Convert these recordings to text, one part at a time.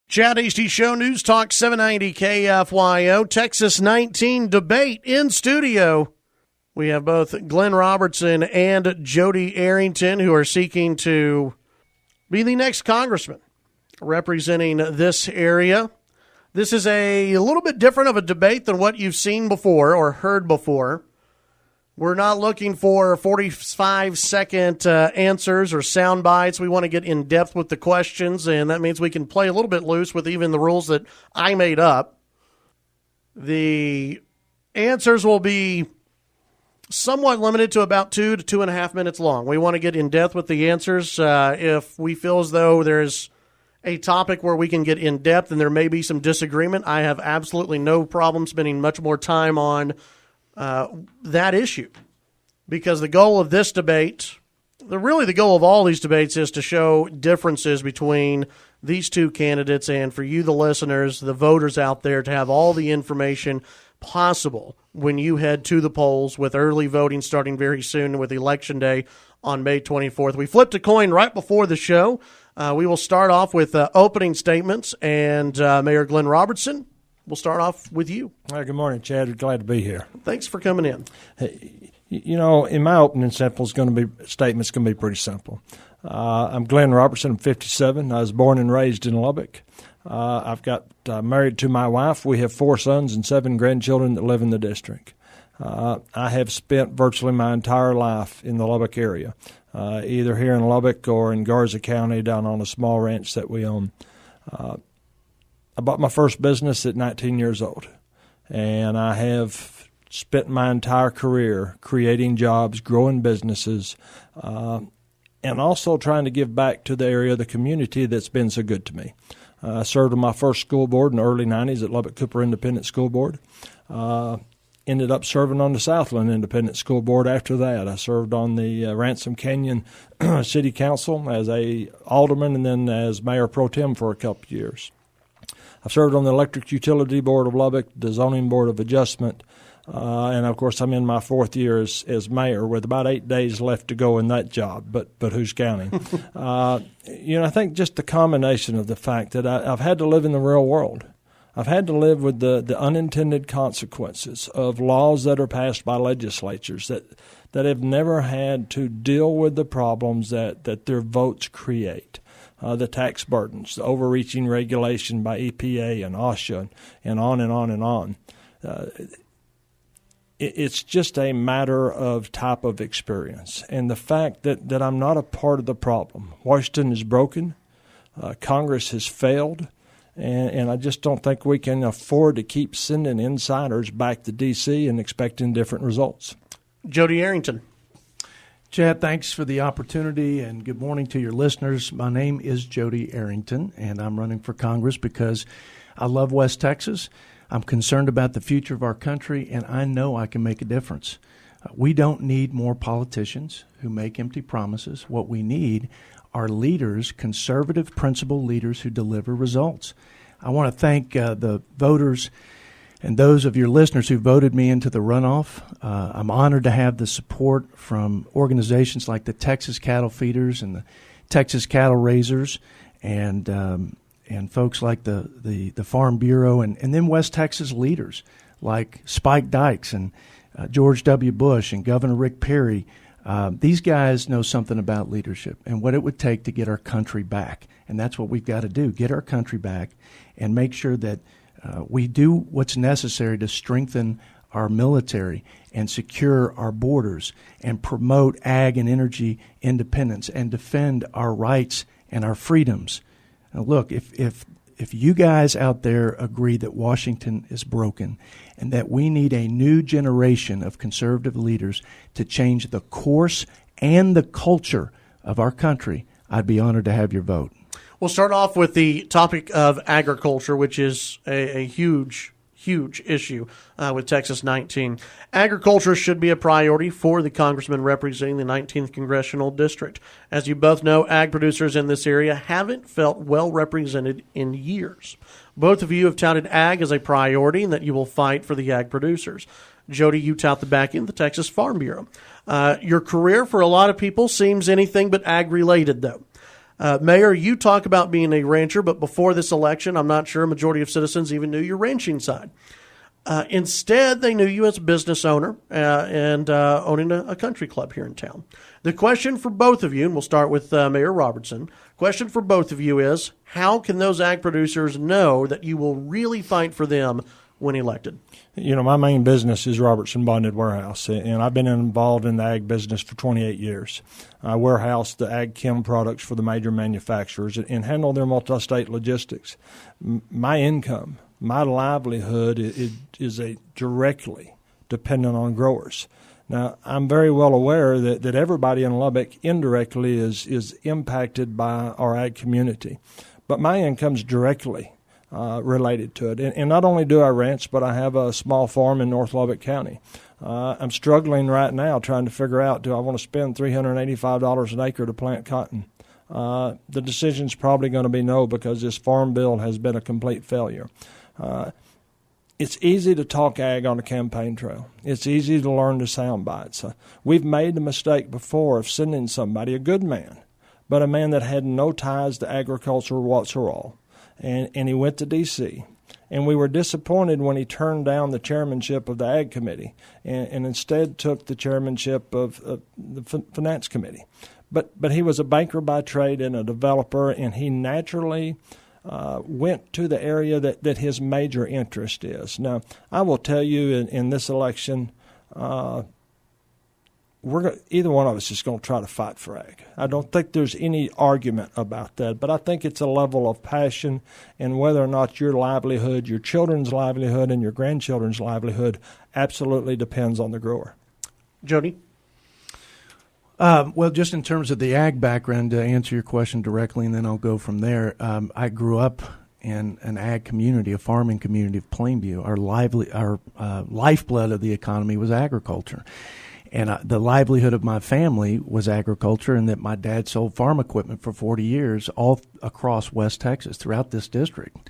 Chad Hasty Show, News Talk 790 KFYO, Texas 19 debate in studio. We have both Glen Robertson and Jodey Arrington, who are seeking to be the next congressman representing this area. This is a little bit different of a debate than what you've seen before or heard before. We're not looking for 45-second answers or sound bites. We want to get in depth with the questions, and that means we can play a little bit loose with even the rules that I made up. The answers will be somewhat limited to about 2 to 2.5 minutes long. We want to get in depth with the answers. If we feel as though there's a topic where we can get in depth and there may be some disagreement, I have absolutely no problem spending much more time on that issue, because the goal of this debate, really the goal of all these debates, is to show differences between these two candidates, and for you, the listeners, the voters out there, to have all the information possible when you head to the polls, with early voting starting very soon with Election Day on May 24th. We flipped a coin right before the show. We will start off with opening statements, and Mayor Glen Robertson, we'll start off with you. Well, good morning, Chad. Glad to be here. Thanks for coming in. Hey, in my opening statement's going to be pretty simple. I'm Glen Robertson. I'm 57. I was born and raised in Lubbock. I've got married to my wife. We have 4 sons and 7 grandchildren that live in the district. I have spent virtually my entire life in the Lubbock area, either here in Lubbock or in Garza County down on a small ranch that we own. I bought my first business at 19 years old, and I have spent my entire career creating jobs, growing businesses, and also trying to give back to the area of the community that's been so good to me. I served on my first school board in the early 90s at Lubbock Cooper Independent School Board. Ended up serving on the Southland Independent School Board after that. I served on the Ransom Canyon City Council as a alderman and then as mayor pro tem for a couple of years. I've served on the Electric Utility Board of Lubbock, the Zoning Board of Adjustment, and, of course, I'm in my 4th year as mayor with about 8 days left to go in that job, but who's counting? I think just the combination of the fact that I've had to live in the real world. I've had to live with the unintended consequences of laws that are passed by legislatures that have never had to deal with the problems that their votes create. The tax burdens, the overreaching regulation by EPA and OSHA, and on and on and on. It's just a matter of type of experience. And the fact that I'm not a part of the problem. Washington is broken. Congress has failed. And I just don't think we can afford to keep sending insiders back to D.C. and expecting different results. Jodey Arrington. Chad, thanks for the opportunity, and good morning to your listeners. My name is Jodey Arrington, and I'm running for Congress because I love West Texas. I'm concerned about the future of our country, and I know I can make a difference. We don't need more politicians who make empty promises. What we need are leaders, conservative, principled leaders who deliver results. I want to thank the voters and those of your listeners who voted me into the runoff. I'm honored to have the support from organizations like the Texas Cattle Feeders and the Texas Cattle Raisers, and folks like the Farm Bureau, and then West Texas leaders like Spike Dykes and George W. Bush and Governor Rick Perry. These guys know something about leadership and what it would take to get our country back. And that's what we've got to do, get our country back and make sure that we do what's necessary to strengthen our military and secure our borders and promote ag and energy independence and defend our rights and our freedoms. Now, look, if you guys out there agree that Washington is broken and that we need a new generation of conservative leaders to change the course and the culture of our country, I'd be honored to have your vote. We'll start off with the topic of agriculture, which is a huge issue with Texas 19. Agriculture should be a priority for the congressman representing the 19th Congressional District. As you both know, ag producers in this area haven't felt well represented in years. Both of you have touted ag as a priority and that you will fight for the ag producers. Jodey, you tout the back end, the Texas Farm Bureau. Your career for a lot of people seems anything but ag-related, though. Mayor, you talk about being a rancher, but before this election, I'm not sure a majority of citizens even knew your ranching side. Instead, they knew you as a business owner and owning a country club here in town. The question for both of you, and we'll start with Mayor Robertson, question for both of you is, how can those ag producers know that you will really fight for them when elected? You know, my main business is Robertson Bonded Warehouse, and I've been involved in the ag business for 28 years. I warehouse the ag chem products for the major manufacturers and handle their multi-state logistics. My income, my livelihood is directly dependent on growers. Now, I'm very well aware that everybody in Lubbock indirectly is impacted by our ag community, but my income's directly related to it. And not only do I ranch, but I have a small farm in North Lubbock County. I'm struggling right now trying to figure out, do I want to spend $385 an acre to plant cotton? The decision's probably going to be no, because this farm bill has been a complete failure. It's easy to talk ag on a campaign trail. It's easy to learn the sound bites. We've made the mistake before of sending somebody, a good man, but a man that had no ties to agriculture whatsoever. And he went to D.C., and we were disappointed when he turned down the chairmanship of the Ag Committee and instead took the chairmanship of the Finance Committee. But he was a banker by trade and a developer, and he naturally went to the area that his major interest is. Now, I will tell you in this election, either one of us is going to try to fight for ag. I don't think there's any argument about that, but I think it's a level of passion, and whether or not your livelihood, your children's livelihood, and your grandchildren's livelihood absolutely depends on the grower. Jodey? Well, just in terms of the ag background, to answer your question directly, and then I'll go from there. I grew up in an ag community, a farming community of Plainview. Our lifeblood of the economy was agriculture. And the livelihood of my family was agriculture, and that my dad sold farm equipment for 40 years all across West Texas, throughout this district.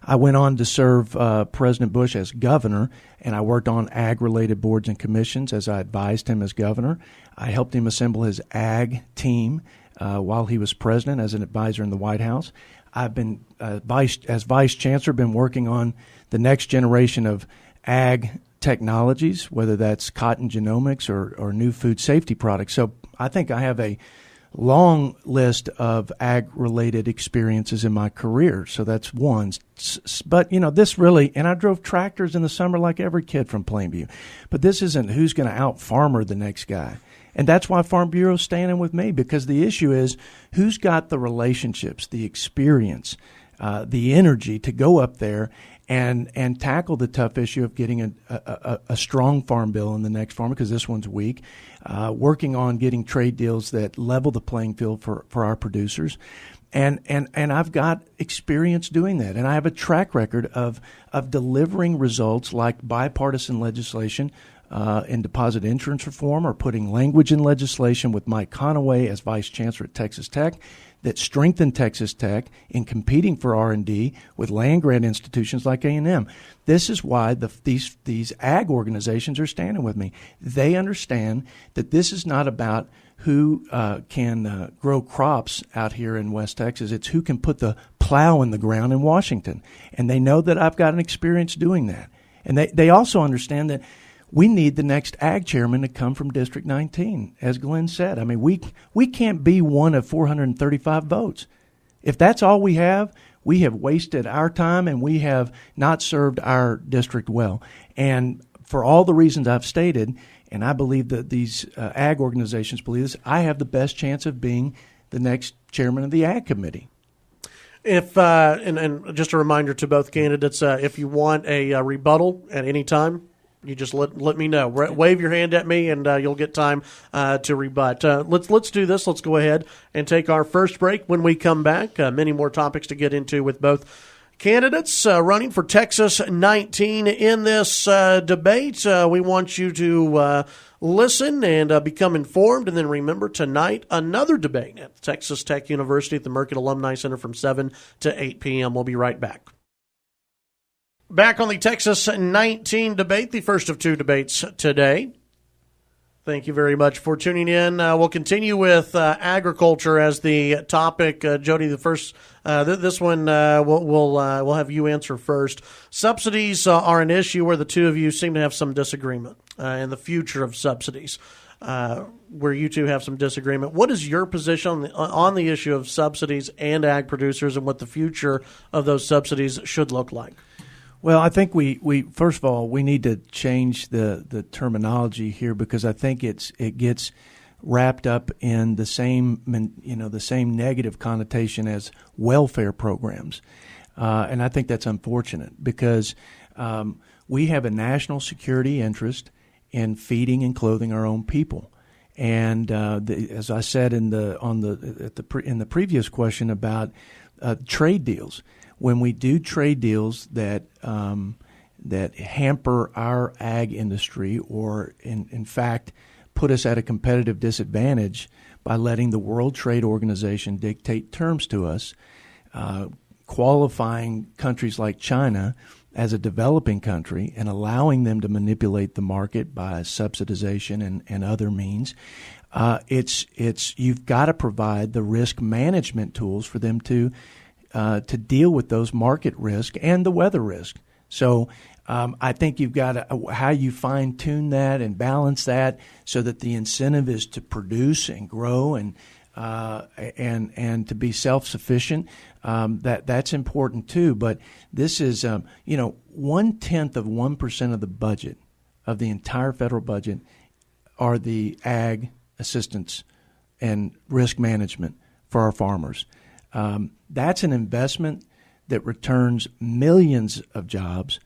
I went on to serve President Bush as governor, and I worked on ag-related boards and commissions as I advised him as governor. I helped him assemble his ag team while he was president as an advisor in the White House. I've been, as vice chancellor, been working on the next generation of ag technologies, whether that's cotton genomics or new food safety products. So I think I have a long list of ag-related experiences in my career. So that's one. But, this really, and I drove tractors in the summer like every kid from Plainview. But this isn't who's going to out-farmer the next guy. And that's why Farm Bureau's standing with me, because the issue is who's got the relationships, the experience, the energy to go up there and tackle the tough issue of getting a strong farm bill in the next farm, because this one's weak, working on getting trade deals that level the playing field for our producers. And I've got experience doing that. And I have a track record of delivering results like bipartisan legislation in deposit insurance reform, or putting language in legislation with Mike Conaway as vice chancellor at Texas Tech that strengthened Texas Tech in competing for R&D with land-grant institutions like A&M. This is why these ag organizations are standing with me. They understand that this is not about who can grow crops out here in West Texas. It's who can put the plow in the ground in Washington. And they know that I've got an experience doing that. And they also understand that we need the next ag chairman to come from District 19, as Glenn said. I mean, we can't be one of 435 votes. If that's all we have wasted our time, and we have not served our district well. And for all the reasons I've stated, and I believe that these ag organizations believe this, I have the best chance of being the next chairman of the ag committee. If and just a reminder to both candidates, if you want a rebuttal at any time, you just let me know. Wave your hand at me, and you'll get time to rebut. Let's do this. Let's go ahead and take our first break. When we come back, many more topics to get into with both candidates running for Texas 19 in this debate. We want you to listen and become informed. And then remember, tonight, another debate at Texas Tech University at the Merced Alumni Center from 7 to 8 p.m. We'll be right back. Back on the Texas 19 debate, the first of two debates today. Thank you very much for tuning in. We'll continue with agriculture as the topic. Jodey, the first, this one we'll have you answer first. Subsidies are an issue where the two of you seem to have some disagreement in the future of subsidies, where you two have some disagreement. What is your position on the issue of subsidies and ag producers and what the future of those subsidies should look like? Well, I think we first of all we need to change the terminology here, because I think it gets wrapped up in the same negative connotation as welfare programs, and I think that's unfortunate, because we have a national security interest in feeding and clothing our own people, and as I said in the previous question about trade deals. When we do trade deals that hamper our ag industry, or in fact put us at a competitive disadvantage by letting the World Trade Organization dictate terms to us, qualifying countries like China as a developing country and allowing them to manipulate the market by subsidization and other means, you've got to provide the risk management tools for them to deal with those market risk and the weather risk. So I think you've got to, how you fine tune that and balance that so that the incentive is to produce and grow and to be self-sufficient. That's important too. But this is 1/10 of 1% of the budget of the entire federal budget are the ag assistance and risk management for our farmers. That's an investment that returns millions of jobs,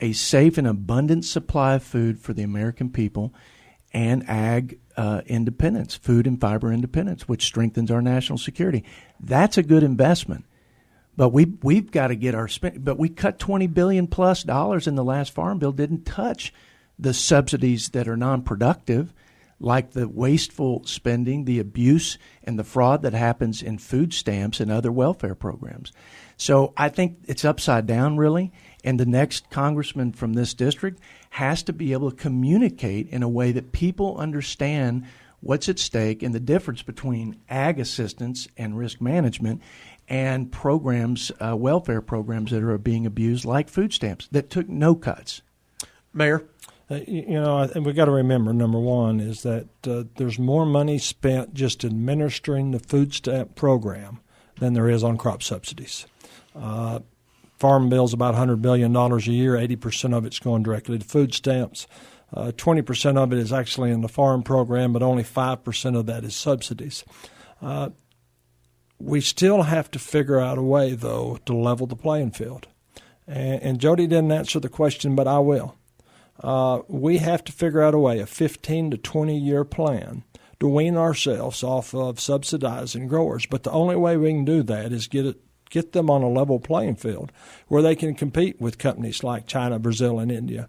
a safe and abundant supply of food for the American people, and ag independence, food and fiber independence, which strengthens our national security. That's a good investment. But we've got to get our spend. But we cut $20 billion plus in the last farm bill, didn't touch the subsidies that are non-productive, like the wasteful spending, the abuse, and the fraud that happens in food stamps and other welfare programs. So I think it's upside down, really, and the next congressman from this district has to be able to communicate in a way that people understand what's at stake and the difference between ag assistance and risk management and programs, welfare programs that are being abused, like food stamps, that took no cuts. Mayor? And we've got to remember, number one, is that there's more money spent just administering the food stamp program than there is on crop subsidies. Farm bill's about $100 billion a year. 80% of it's going directly to food stamps. 20% of it is actually in the farm program, but only 5% of that is subsidies. We still have to figure out a way, though, to level the playing field. And Jodey didn't answer the question, but I will. We have to figure out a way, a 15 to 20-year plan, to wean ourselves off of subsidizing growers. But the only way we can do that is get them on a level playing field where they can compete with companies like China, Brazil, and India.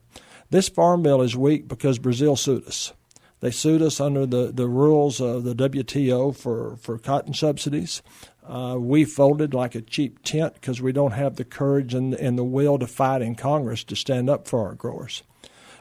This farm bill is weak because Brazil sued us. They sued us under the rules of the WTO for cotton subsidies. We folded like a cheap tent because we don't have the courage and the will to fight in Congress to stand up for our growers.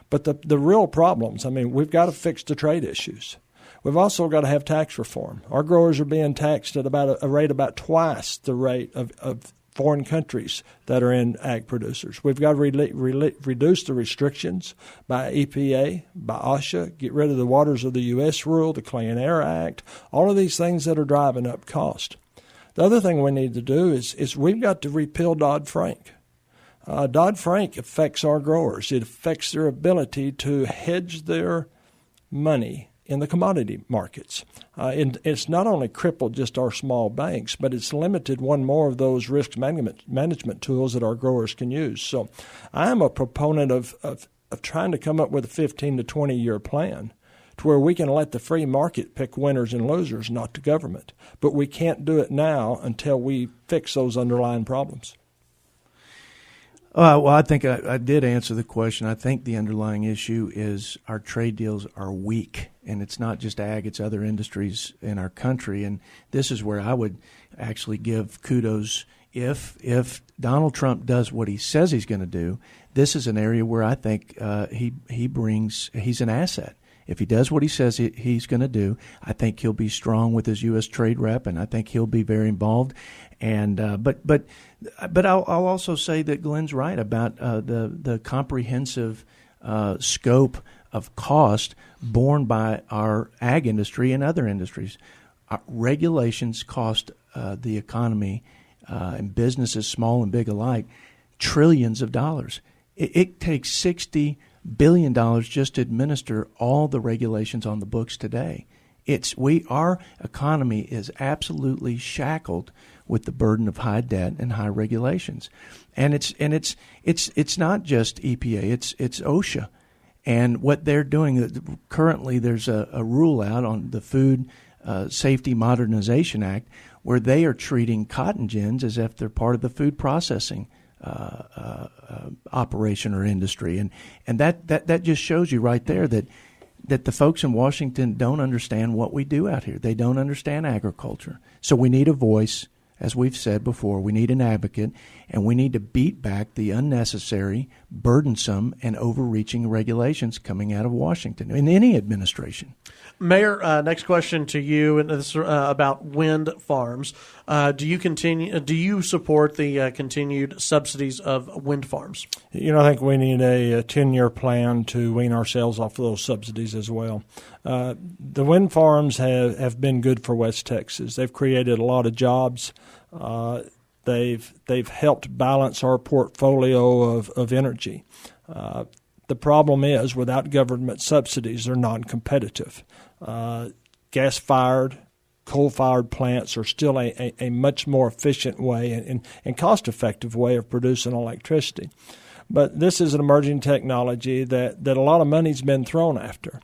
But the real problems, we've got to fix the trade issues. We've also got to have tax reform. Our growers are being taxed at about a rate about twice the rate of foreign countries that are in ag producers. We've got to reduce the restrictions by EPA, by OSHA, get rid of the Waters of the U.S. rule, the Clean Air Act, all of these things that are driving up cost. The other thing we need to do is we've got to repeal Dodd-Frank. Dodd-Frank affects our growers. It affects their ability to hedge their money in the commodity markets. It's not only crippled just our small banks, but it's limited one more of those risk management tools that our growers can use. So I am a proponent of trying to come up with a 15 to 20-year plan to where we can let the free market pick winners and losers, not the government. But we can't do it now until we fix those underlying problems. Well, I think I did answer the question. I think the underlying issue is our trade deals are weak, and it's not just ag, it's other industries in our country. And this is where I would actually give kudos. If Donald Trump does what he says he's going to do, this is an area where I think he's an asset. If he does what he says he's going to do, I think he'll be strong with his U.S. trade rep, and I think he'll be very involved. And but I'll also say that Glen's right about the comprehensive scope of cost borne by our ag industry and other industries. Regulations cost the economy and businesses, small and big alike, trillions of dollars. It takes $60 billion just to administer all the regulations on the books today. Our economy is absolutely shackled with the burden of high debt and high regulations, and it's not just EPA. It's OSHA, and what they're doing currently. There's a rule out on the Food Safety Modernization Act where they are treating cotton gins as if they're part of the food processing operation or industry, and that just shows you right there that the folks in Washington don't understand what we do out here. They don't understand agriculture. So we need a voice, as we've said before. We need an advocate, and we need to beat back the unnecessary, burdensome, and overreaching regulations coming out of Washington in any administration. Mayor, next question to you, and this is about wind farms. Do you support the continued subsidies of wind farms? I think we need a 10-year plan to wean ourselves off of those subsidies as well. The wind farms have been good for West Texas. They've created a lot of jobs. They've helped balance our portfolio of energy. The problem is, without government subsidies, they're non-competitive. Gas-fired, coal-fired plants are still a much more efficient way and cost-effective way of producing electricity. But this is an emerging technology that a lot of money's been thrown after.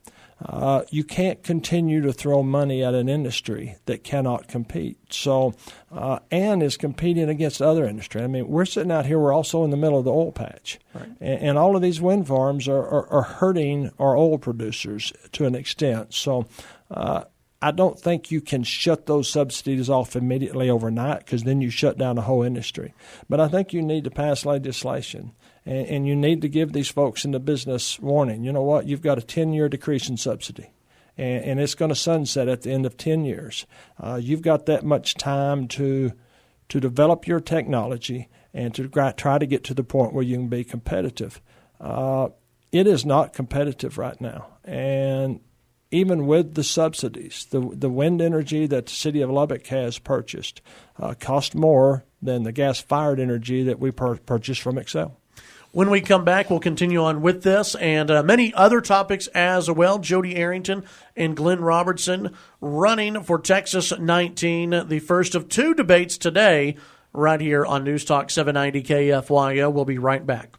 You can't continue to throw money at an industry that cannot compete. So, and is competing against other industry. I mean, we're sitting out here, we're also in the middle of the oil patch. Right. And all of these wind farms are hurting our oil producers to an extent. So, I don't think you can shut those subsidies off immediately overnight, because then you shut down the whole industry. But I think you need to pass legislation, and you need to give these folks in the business warning. You know what? You've got a 10-year decrease in subsidy, and it's going to sunset at the end of 10 years. You've got that much time to develop your technology and to try to get to the point where you can be competitive. It is not competitive right now, and even with the subsidies, the wind energy that the city of Lubbock has purchased cost more than the gas-fired energy that we purchased from Excel. When we come back, we'll continue on with this and many other topics as well. Jodey Arrington and Glen Robertson running for Texas 19, the first of two debates today right here on News Talk 790 KFYO. We'll be right back.